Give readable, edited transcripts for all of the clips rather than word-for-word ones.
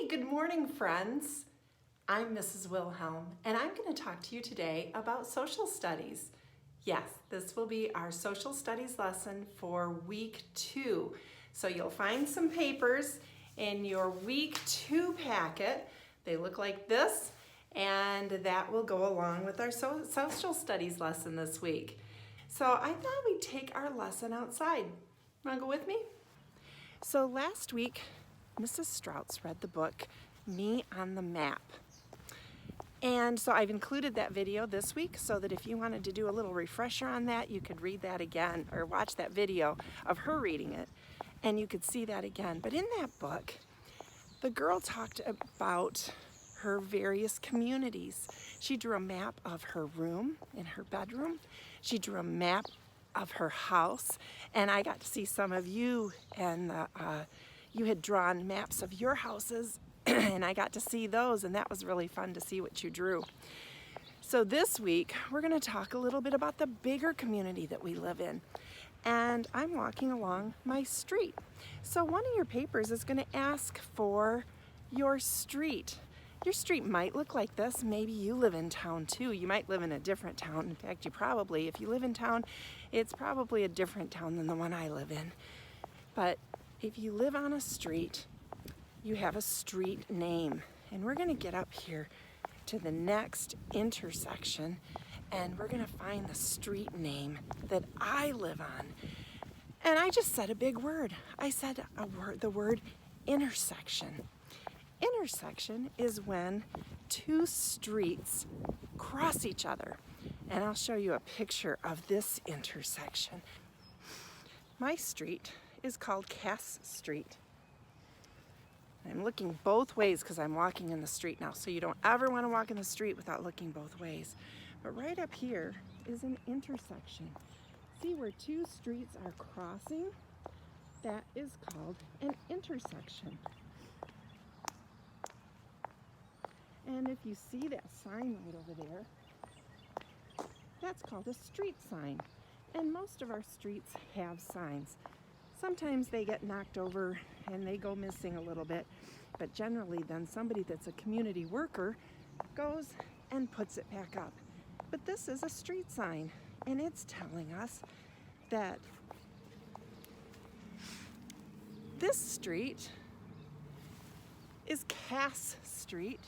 Good morning, friends. I'm Mrs. Wilhelm, and I'm going to talk to you today about social studies. Yes, this will be our social studies lesson for week 2. So you'll find some papers in your week 2 packet. They look like this, and that will go along with our social studies lesson this week. So I thought we'd take our lesson outside. Want to go with me? So last week, Mrs. Strauss read the book, Me on the Map. And so I've included that video this week so that if you wanted to do a little refresher on that, you could read that again or watch that video of her reading it and you could see that again. But in that book, the girl talked about her various communities. She drew a map of her room in her bedroom. She drew a map of her house, and I got to see some of you, and you had drawn maps of your houses and I got to see those, and that was really fun to see what you drew. So this week we're going to talk a little bit about the bigger community that we live in, and I'm walking along my street. So one of your papers is going to ask for your street. Your street might look like this. Maybe you live in town too. You might live in a different town. In fact, you probably, if you live in town, it's probably a different town than the one I live in. But if you live on a street, you have a street name. And we're going to get up here to the next intersection, and we're going to find the street name that I live on. And I just said a big word. I said the word intersection. Intersection is when two streets cross each other. And I'll show you a picture of this intersection. My street is called Cass Street. I'm looking both ways because I'm walking in the street now, so you don't ever want to walk in the street without looking both ways. But right up here is an intersection. See where two streets are crossing? That is called an intersection. And if you see that sign right over there, that's called a street sign. And most of our streets have signs. Sometimes they get knocked over and they go missing a little bit, but generally then somebody that's a community worker goes and puts it back up. But this is a street sign, and it's telling us that this street is Cass Street.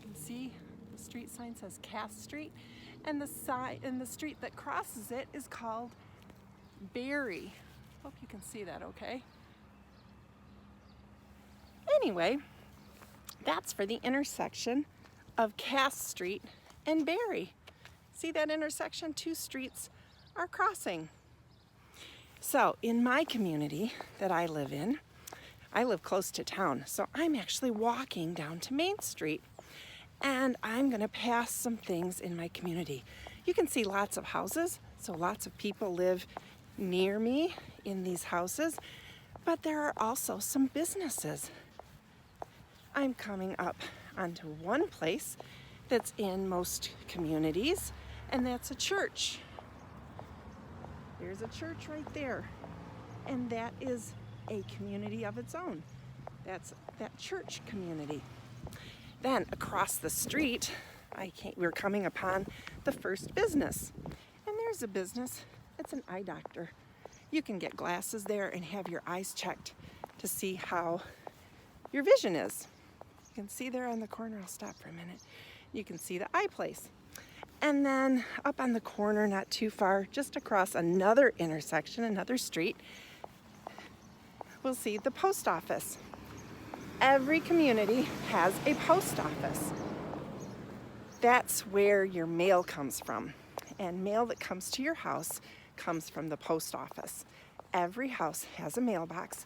You can see the street sign says Cass Street, and the street that crosses it is called Berry. Hope you can see that okay. Anyway, that's for the intersection of Cass Street and Berry. See that intersection? Two streets are crossing. So in my community that I live in, I live close to town, so I'm actually walking down to Main Street, and I'm going to pass some things in my community. You can see lots of houses, so lots of people live near me in these houses, but there are also some businesses. I'm coming up onto one place that's in most communities, and that's a church. There's a church right there, and that is a community of its own. That's that church community. Then across the street, we're coming upon the first business, and there's a business. It's an eye doctor. You can get glasses there and have your eyes checked to see how your vision is. You can see there on the corner, I'll stop for a minute. You can see the eye place. And then up on the corner, not too far, just across another intersection, another street, we'll see the post office. Every community has a post office. That's where your mail comes from. And mail that comes to your house comes from the post office. Every house has a mailbox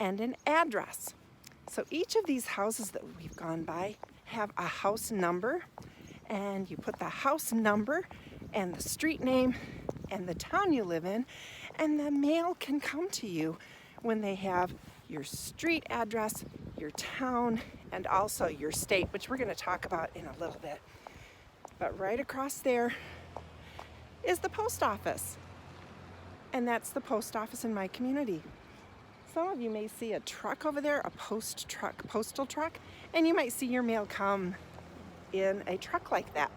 and an address. So each of these houses that we've gone by have a house number, and you put the house number and the street name and the town you live in, and the mail can come to you when they have your street address, your town, and also your state, which we're going to talk about in a little bit. But right across there is the post office. And that's the post office in my community. some of you may see a truck over there, a postal truck, and you might see your mail come in a truck like that.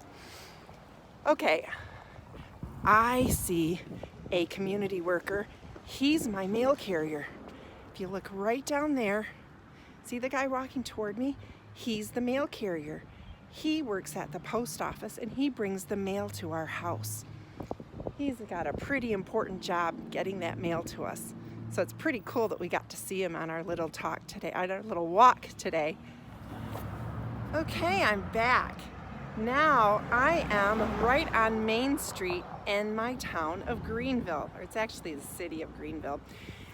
Okay, I see a community worker. He's my mail carrier. If you look right down there, see the guy walking toward me? He's the mail carrier. He works at the post office and he brings the mail to our house. He's got a pretty important job getting that mail to us. So it's pretty cool that we got to see him on our little talk today, on our little walk today. Okay, I'm back. Now I am right on Main Street in my town of Greenville, or it's actually the city of Greenville.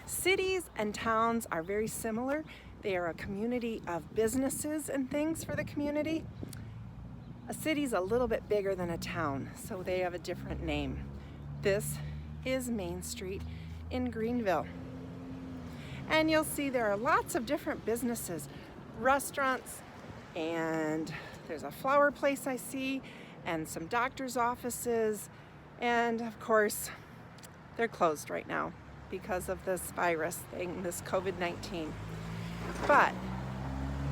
Cities and towns are very similar. They are a community of businesses and things for the community. A city's a little bit bigger than a town, so they have a different name. This is Main Street in Greenville. And you'll see there are lots of different businesses, restaurants, and there's a flower place I see, and some doctor's offices, and of course, they're closed right now because of this virus thing, this COVID-19. But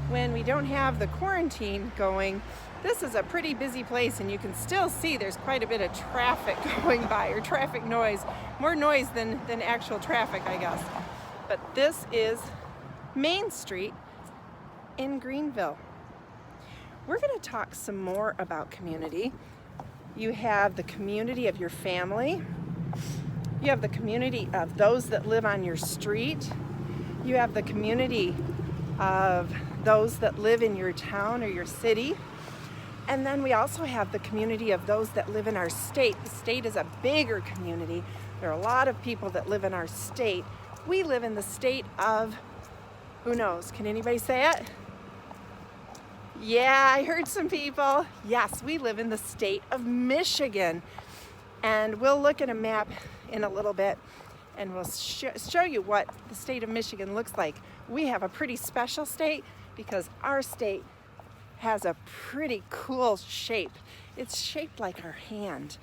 when we don't have the quarantine going, this is a pretty busy place, and you can still see there's quite a bit of traffic going by, or traffic noise, more noise than actual traffic, I guess. But this is Main Street in Greenville. We're going to talk some more about community. You have the community of your family. You have the community of those that live on your street. You have the community of those that live in your town or your city. And then we also have the community of those that live in our state. The state is a bigger community. There are a lot of people that live in our state. We live in the state of, who knows? Can anybody say it? Yeah, I heard some people. Yes, we live in the state of Michigan. And we'll look at a map in a little bit and we'll show you what the state of Michigan looks like. We have a pretty special state because our state has a pretty cool shape. It's shaped like our hand.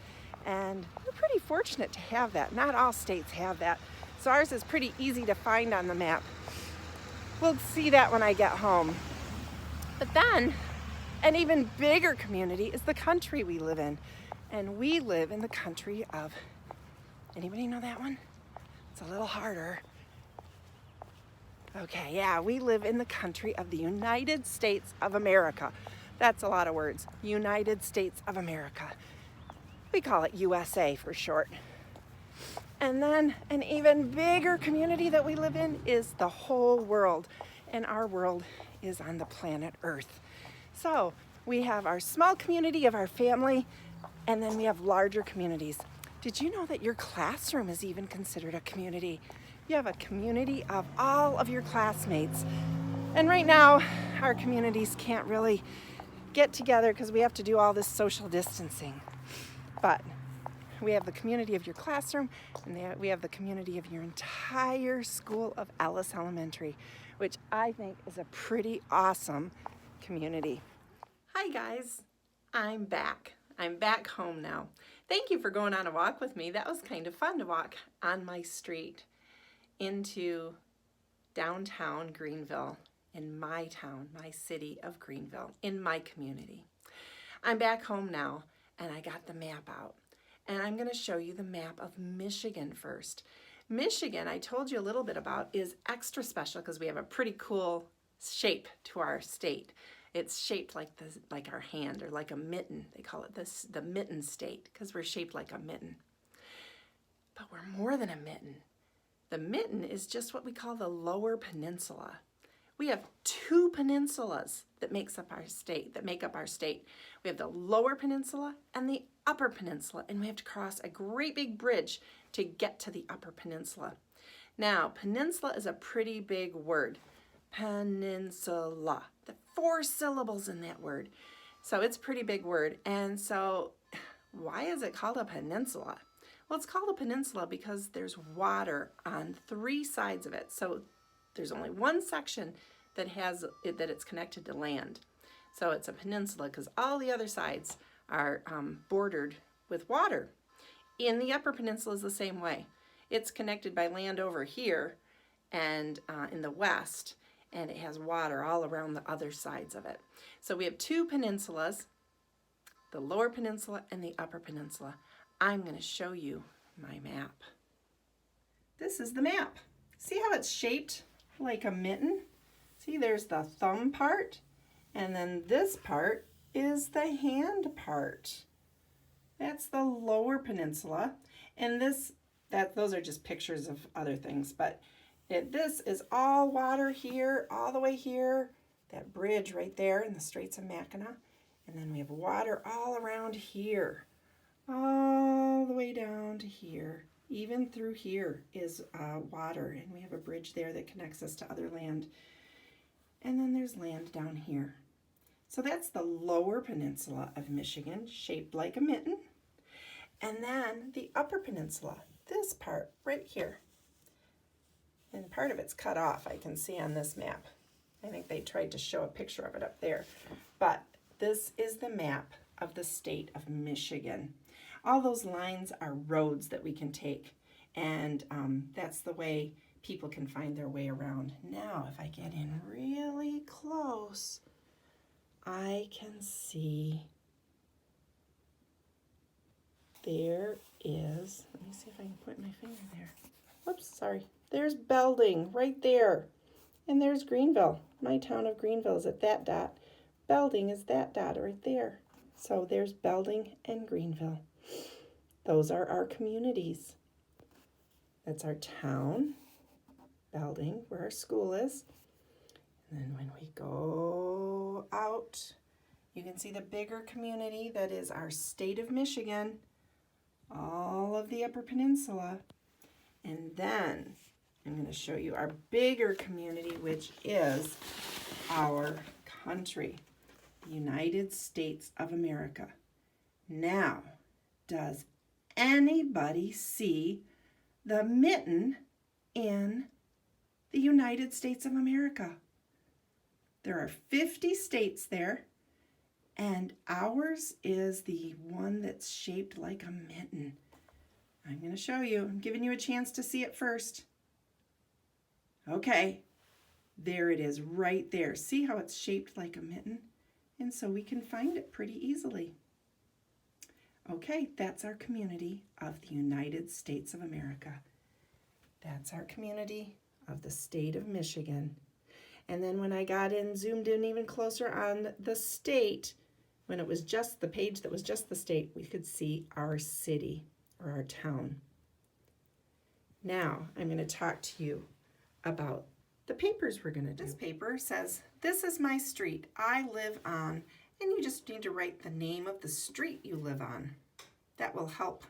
And we're pretty fortunate to have that. Not all states have that. So ours is pretty easy to find on the map. We'll see that when I get home. But then, an even bigger community is the country we live in. And we live in the country of, anybody know that one? It's a little harder. Okay, yeah, we live in the country of the United States of America. That's a lot of words. United States of America. We call it USA for short. And then an even bigger community that we live in is the whole world. And our world is on the planet Earth. So we have our small community of our family, and then we have larger communities. Did you know that your classroom is even considered a community? You have a community of all of your classmates. And right now, our communities can't really get together because we have to do all this social distancing. But we have the community of your classroom, and we have the community of your entire school of Ellis Elementary, which I think is a pretty awesome community. Hi guys, I'm back. I'm back home now. Thank you for going on a walk with me. That was kind of fun to walk on my street into downtown Greenville, in my town, my city of Greenville, in my community. I'm back home now, and I got the map out. And I'm going to show you the map of Michigan first. Michigan, I told you a little bit about, is extra special because we have a pretty cool shape to our state. It's shaped like our hand, or like a mitten. They call it the mitten state because we're shaped like a mitten. But we're more than a mitten. The mitten is just what we call the Lower Peninsula. We have two peninsulas that make up our state. We have the Lower Peninsula and the Upper Peninsula, and we have to cross a great big bridge to get to the Upper Peninsula. Now, peninsula is a pretty big word. Peninsula. The 4 syllables in that word. So it's a pretty big word. And so why is it called a peninsula? Well, it's called a peninsula because there's water on 3 sides of it. So there's only one section that it's connected to land. So it's a peninsula because all the other sides are bordered with water. In the Upper Peninsula is the same way. It's connected by land over here, and in the west, and it has water all around the other sides of it. So we have two peninsulas, the Lower Peninsula and the Upper Peninsula. I'm going to show you my map. This is the map. See how it's shaped like a mitten? See, there's the thumb part, and then this part is the hand part. That's the Lower Peninsula, and those are just pictures of other things, but this is all water here, all the way here, that bridge right there in the Straits of Mackinac, and then we have water all around here, all the way down to here. Even through here is water, and we have a bridge there that connects us to other land. And then there's land down here. So that's the Lower Peninsula of Michigan, shaped like a mitten. And then the Upper Peninsula, this part right here. And part of it's cut off, I can see on this map. I think they tried to show a picture of it up there. But this is the map of the state of Michigan. All those lines are roads that we can take, and that's the way people can find their way around. Now, if I get in really close, I can see there is, let me see if I can put my finger there. Whoops, sorry. There's Belding right there, and there's Greenville. My town of Greenville is at that dot. Belding is that dot right there. So there's Belding and Greenville. Those are our communities. That's our town, Belding, where our school is. And then when we go out, you can see the bigger community that is our state of Michigan, all of the Upper Peninsula. And then I'm going to show you our bigger community, which is our country, the United States of America. Now, does anybody see the mitten in the United States of America? There are 50 states there, and ours is the one that's shaped like a mitten. I'm going to show you. I'm giving you a chance to see it first. Okay, there it is right there. See how it's shaped like a mitten? And so we can find it pretty easily. Okay, that's our community of the United States of America. That's our community of the state of Michigan. And then when I got in, zoomed in even closer on the state, when it was just the page that was just the state, we could see our city or our town. Now I'm going to talk to you about the papers we're going to do. This paper says, "This is my street I live on," and you just need to write the name of the street you live on. That will help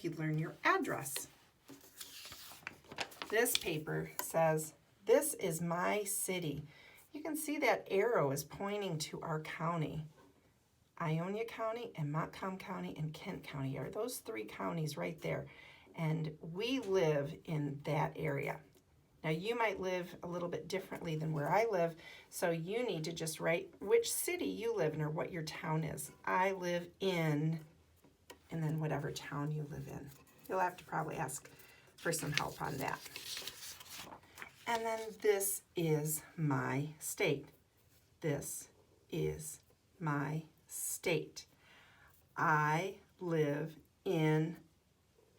you learn your address. This paper says, "This is my city." You can see that arrow is pointing to our county. Ionia County and Montcalm County and Kent County are those three counties right there. And we live in that area. Now you might live a little bit differently than where I live, so you need to just write which city you live in or what your town is. I live in, and then whatever town you live in. You'll have to probably ask for some help on that. And then this is my state. This is my state. I live in,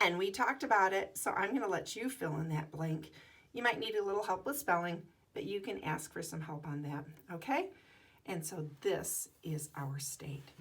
and we talked about it, so I'm going to let you fill in that blank. You might need a little help with spelling, but you can ask for some help on that, okay? And so this is our state.